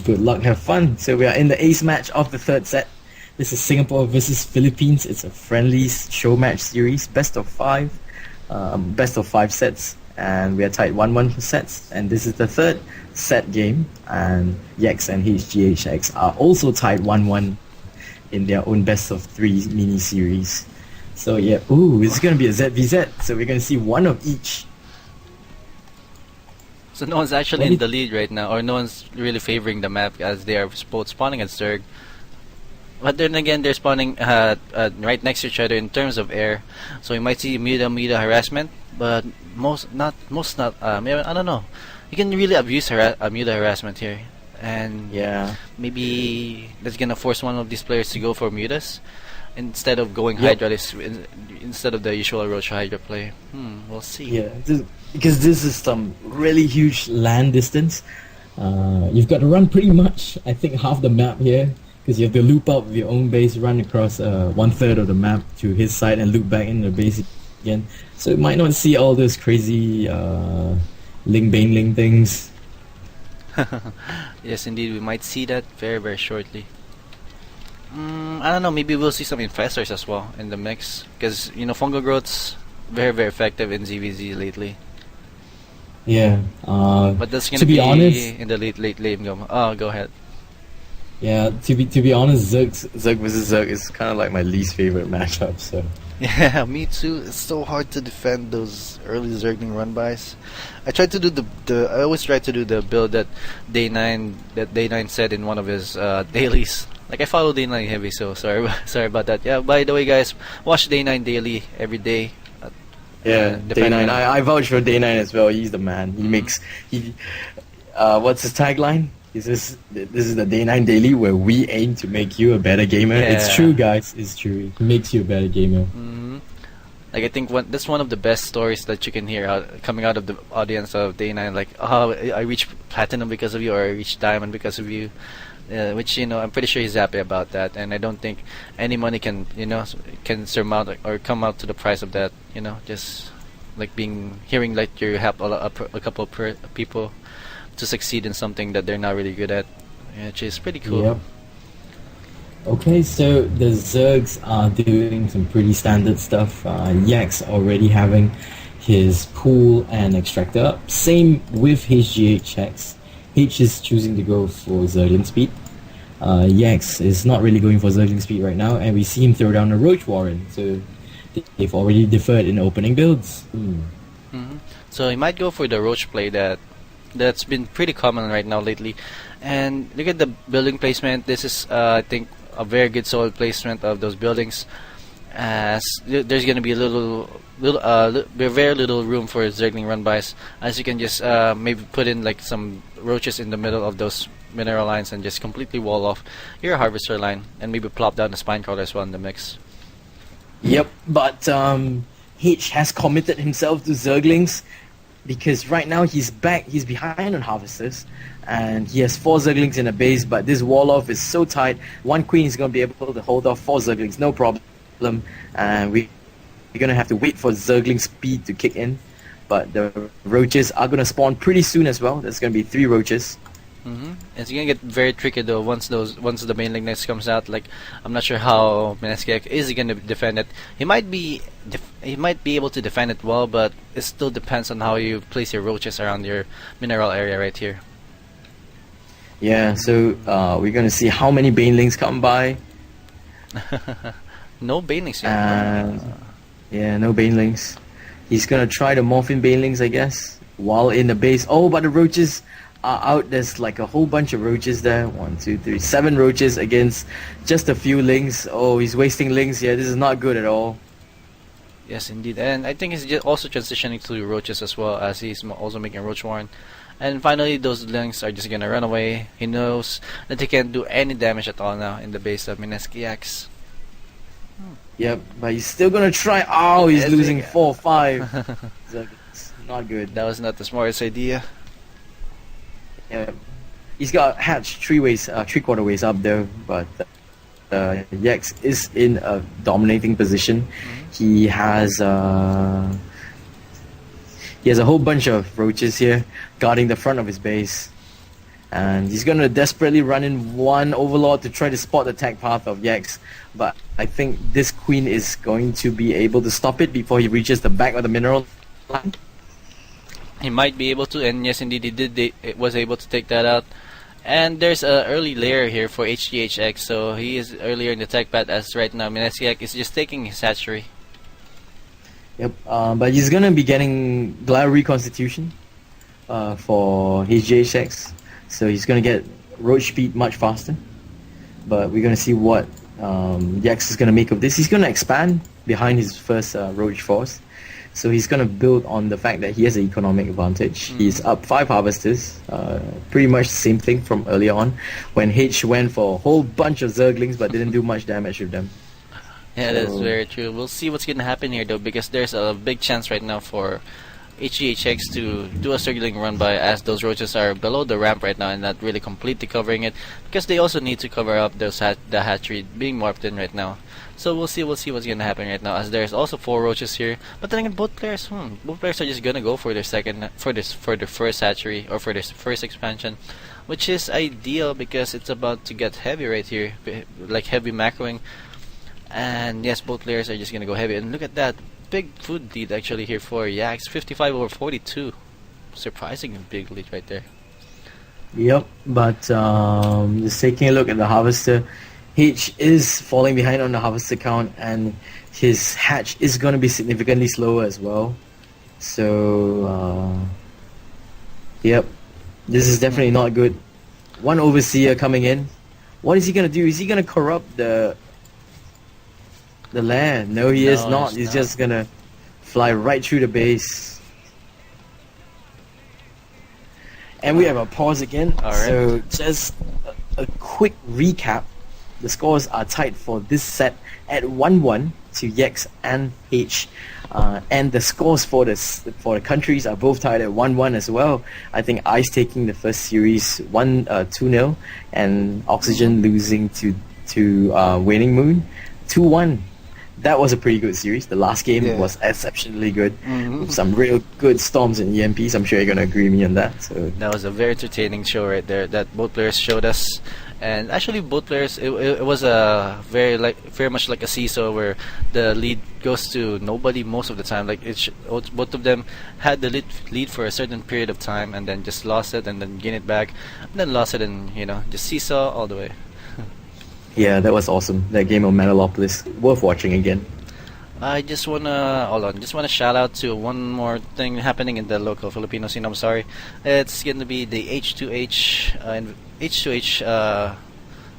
Good luck, have fun. So we are in the ace match of the third set. This is Singapore versus Philippines. It's a friendly show match series, best of five sets, and we are tied 1-1 for sets. And this is the third set game, and Yax and HGHx are also tied 1-1 in their own best of three mini series. So yeah, it's gonna be a ZVZ. So we're gonna see one of each. So no one's actually in the lead right now, or no one's really favoring the map as they are both spawning at Zerg. But then again, they're spawning right next to each other in terms of air, so we might see Muda harassment, but most not. Maybe, I don't know. You can really abuse Muda harassment here, and Yeah. maybe that's gonna force one of these players to go for Mudas instead of going Hydra, instead of the usual Roach Hydra play. We'll see. Yeah, because this is some really huge land distance. You've got to run pretty much, I think, half the map here, because you have to loop out with your own base, run across 1/3 of the map to his side, and loop back in the base again. So you might not see all those crazy Ling things. Yes, indeed, we might see that very, very shortly. I don't know, maybe we'll see some infestors as well in the mix, because fungal growth's very, very effective in ZVZ lately. Yeah. But that's gonna to be honest, in the late lane game. Oh, go ahead. yeah. To be honest, Zerg versus Zerg is kind of like my least favorite matchup. So. Yeah, me too. It's so hard to defend those early Zergling run-bys. I tried to do I always try to do the build that Day9 said in one of his dailies. Like, I follow Day9 heavy, so sorry about that. Yeah, by the way, guys, watch Day9 daily every day. Yeah, Day9. I vouch for Day9 as well. He's the man. He makes what's his tagline? This is the Day9 Daily where we aim to make you a better gamer. Yeah. It's true, guys. It's true. It makes you a better gamer. Like, I think that's one of the best stories that you can hear coming out of the audience of Day9. Like, oh, I reached platinum because of you, or I reached diamond because of you. Which I'm pretty sure he's happy about that, and I don't think any money can surmount or come out to the price of that. Just like hearing like you help a couple of people to succeed in something that they're not really good at, which is pretty cool. Yep. Okay, so the Zergs are doing some pretty standard stuff. Yax already having his pool and extractor up. Same with HGHx. H is choosing to go for Zergling speed. Yax is not really going for Zergling speed right now, and we see him throw down a Roach Warren. So they've already deferred in opening builds. So he might go for the Roach play that's been pretty common right now lately. And look at the building placement. This is I think a very good solid placement of those buildings, as there's going to be very little room for Zergling run-bys, as you can just maybe put in like some roaches in the middle of those mineral lines and just completely wall off your harvester line, and maybe plop down the spine crawler as well in the mix. Yep, but H has committed himself to Zerglings, because right now he's behind on harvesters, and he has 4 Zerglings in a base, but this wall off is so tight, one queen is going to be able to hold off 4 Zerglings, no problem, and we're going to have to wait for Zergling speed to kick in, but the roaches are going to spawn pretty soon as well. There's going to be 3 roaches. It's gonna get very tricky though once the main link next comes out. Like, I'm not sure how MskiYax is gonna defend it. He might be able to defend it well, but it still depends on how you place your roaches around your mineral area right here. Yeah, so we're gonna see how many banelings come by. No banelings yet. Yeah, no banelings. He's gonna try to morph in banelings, I guess, while in the base. Oh, but the roaches are out. There's like a whole bunch of roaches there. 1, 2, 3, 7 roaches against just a few lings. Oh, he's wasting lings. Yeah, this is not good at all. Yes, indeed. And I think he's just also transitioning to roaches as well, as he's also making Roach Warren. And finally, those lings are just gonna run away. He knows that he can't do any damage at all now in the base of MskiYax. Yep, but he's still gonna try. Oh, he's losing 4, 5. It's not good. That was not the smartest idea. Yeah, he's got hatch 3/4 ways up there, but Yax is in a dominating position. He has a whole bunch of roaches here guarding the front of his base. And he's going to desperately run in one Overlord to try to spot the attack path of Yax. But I think this Queen is going to be able to stop it before he reaches the back of the mineral line. He might be able to, and yes, indeed, was able to take that out. And there's an early layer here for HGHx, so he is earlier in the tech path as right now. MskiYax is just taking his hatchery. Yep, but he's going to be getting Glider Reconstitution for HGHx. So he's going to get roach speed much faster. But we're going to see what Yax is going to make of this. He's going to expand behind his first roach force. So he's going to build on the fact that he has an economic advantage. He's up 5 harvesters. Pretty much the same thing from earlier on. When H went for a whole bunch of Zerglings but didn't do much damage with them. Yeah, that's very true. We'll see what's going to happen here though, because there's a big chance right now for HGHx to do a Zergling run by, as those roaches are below the ramp right now and not really completely covering it, because they also need to cover up those the hatchery being morphed in right now. So we'll see what's gonna happen right now, as there's also 4 roaches here. But then again, both players are just gonna go for their first hatchery, or for their first expansion, which is ideal because it's about to get heavy right here, like heavy macroing. And yes, both players are just gonna go heavy. And look at that big food lead actually here for Yax, 55 over 42. Surprisingly big lead right there. Yep, but just taking a look at the harvester, H is falling behind on the harvester count, and his hatch is going to be significantly slower as well. So, yep, this is definitely not good. One overseer coming in. What is he going to do? Is he going to corrupt the lair? No, he is not. He's just going to fly right through the base. And we have a pause again. All right. So just a quick recap. The scores are tied for this set at 1-1 to Yax and H. And the scores for the countries are both tied at 1-1 as well. I think Ice taking the first series 2-0, and Oxygen losing to Waning Moon 2-1. That was a pretty good series. The last game was exceptionally good. With some real good storms and EMPs. I'm sure you're going to agree with me on that. So that was a very entertaining show right there that both players showed us. And actually, both players, it was a very much like a seesaw, where the lead goes to nobody most of the time. Like both of them had the lead for a certain period of time, and then just lost it, and then gain it back, and then lost it, and just seesaw all the way. Yeah, that was awesome. That game of Metalopolis, worth watching again. I just wanna shout out to one more thing happening in the local Filipino scene. I'm sorry, it's gonna be the H2H and H2H. What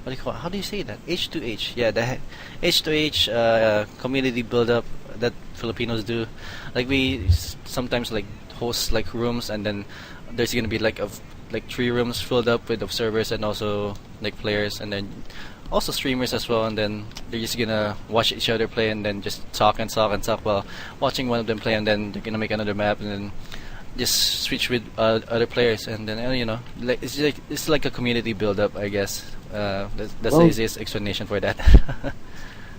do you call it? How do you say that? H2H. Yeah, the H2H community build up that Filipinos do. Like we sometimes host rooms, and then there's gonna be like 3 rooms filled up with observers and also players, and then also streamers as well, and then they're just gonna watch each other play and then just talk while watching one of them play, and then they're gonna make another map and then just switch with other players, and then it's like a community build up, I guess. That's the easiest explanation for that.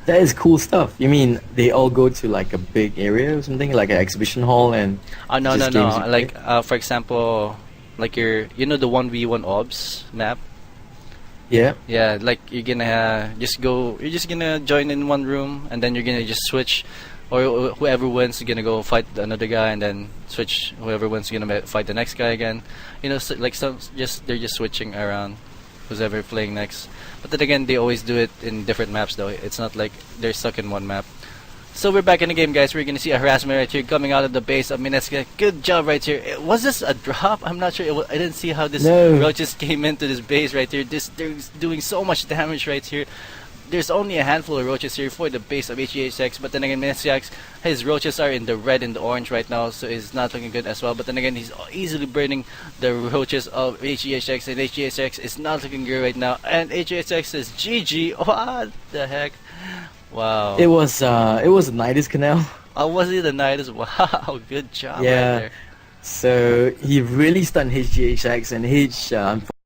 That is cool stuff. You mean they all go to like a big area or something, like an exhibition hall, and no. Like for example, like the 1v1 obs map. Yeah. Yeah, like you're just gonna join in one room, and then you're gonna just switch, or whoever wins is gonna go fight another guy, and then switch. Whoever wins is gonna fight the next guy again. They're just switching around, who's ever playing next. But then again, they always do it in different maps though. It's not like they're stuck in one map. So we're back in the game, guys. We're gonna see a harassment right here coming out of the base of MskiYax. Good job right here. Was this a drop? I'm not sure. I didn't see how this roach just came into this base right here. They're doing so much damage right here. There's only a handful of roaches here for the base of HGHx, but then again, MskiYax, his roaches are in the red and the orange right now, so it's not looking good as well. But then again, he's easily burning the roaches of HGHx, and HGHx is not looking good right now. And HGHx is GG. What the heck? Wow. It was a Nidus Canal. Oh, was it the Nidus? Wow, good job. Yeah. Right there. So he really stunned HGHx, and